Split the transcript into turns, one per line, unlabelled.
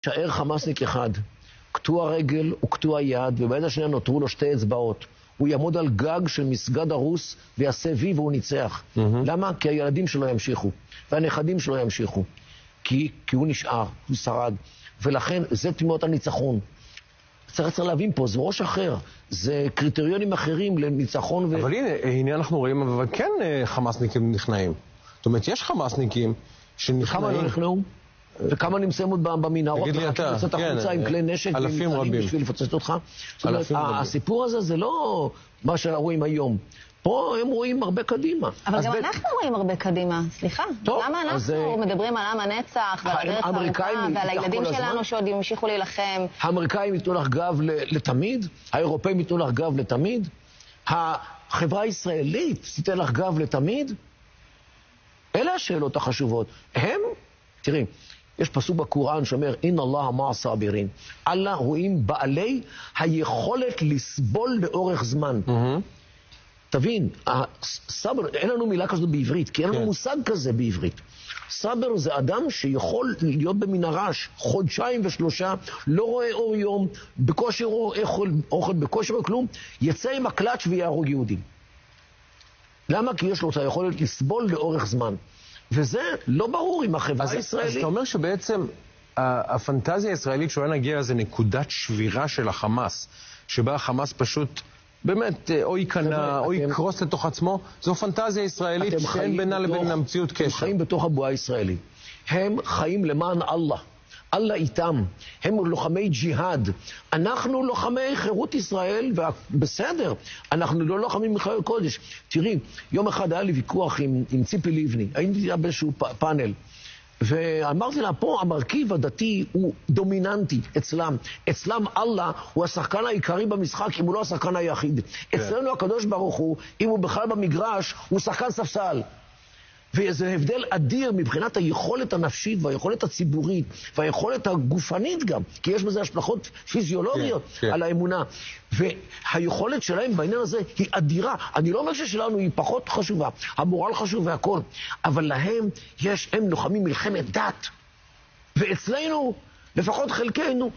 שער חמאסניק אחד, קטוע רגל וקטוע יד, וביד השנייה נותרו לו 2 אצבעות. הוא יעמוד על גג של מסגד הרוס ויעשה וי והוא ניצח. למה? כי הילדים שלו ימשיכו, והנכדים שלו ימשיכו. כי הוא נשאר, הוא שרד. ולכן זה תמימות הניצחון. צריך להבין פה, זה ראש אחר, זה קריטריונים אחרים לניצחון.
אבל הנה אנחנו רואים, אבל כן חמאסניקים נכנעים. זאת אומרת, יש חמאסניקים שנכנעים.
כמה לא נכנעו? וכמה נמצאים עוד במנהרות?
תגיד לי אתה,
כן, עם כלי נשק
אלפים רבים.
בשביל לפוצץ אותך. הסיפור הזה זה לא מה שרואים היום. פה הם רואים הרבה קדימה.
אבל גם אנחנו רואים הרבה קדימה, סליחה. למה אנחנו מדברים על עם הנצח ועל הדרך הארוכה ועל הילדים שלנו שעוד ימשיכו להילחם?
האמריקאים ייתנו לך גב לתמיד, האירופאים ייתנו לך גב לתמיד, החברה הישראלית תיתן לך גב לתמיד. אלה השאלות החשובות. תראי, יש פסוק בקוראן שאומר, אין אללה מע הסאבירין. אללה הוא עם בעלי היכולת לסבול לאורך זמן. תבין, סבר, אין לנו מילה כזאת בעברית, כי אין לנו מושג כזה בעברית. סבר זה אדם שיכול להיות במנהרה 2-3 חודשים, לא רואה אור יום, בקושי אוכל, בקושי כלום, יצא עם הקלאץ' ויהרוג יהודים. למה? כי יש לו את היכולת לסבול לאורך זמן. וזה לא ברור עם החברה הישראלית.
אז אתה אומר שבעצם הפנטזיה הישראלית שאולי נגיע איזה נקודת שבירה של החמאס, שבה החמאס פשוט באמת או ייכנע או יקרוס לתוך עצמו, זו פנטזיה ישראלית שאין בינה לבין המציאות קשר.
הם חיים בתוך הבועה הישראלית. הם חיים למען אללה. אללה איתם. הם לוחמי ג'יהאד. אנחנו לוחמי חירות ישראל, ובסדר, אנחנו לא לוחמים מחיות קודש. תראי, יום אחד היה לי ויכוח עם ציפי לבני. הייתי באיזשהו פאנל. ואמרתי לה, פה המרכיב הדתי הוא דומיננטי אצלם. אצלם אללה הוא השחקן העיקרי במשחק, אם הוא לא השחקן היחיד. אצלנו הקדוש ברוך הוא, אם הוא בכלל במגרש, הוא שחקן ספסל. וזה הבדל אדיר מבחינת היכולת הנפשית והיכולת הציבורית והיכולת הגופנית גם, כי יש בזה השלכות פיזיולוגיות על האמונה. והיכולת שלהם בעניין הזה היא אדירה. אני לא אומר ששלנו היא פחות חשובה, המורל חשוב והכל, אבל להם הם לוחמים מלחמת דת. ואצלנו, לפחות חלקנו,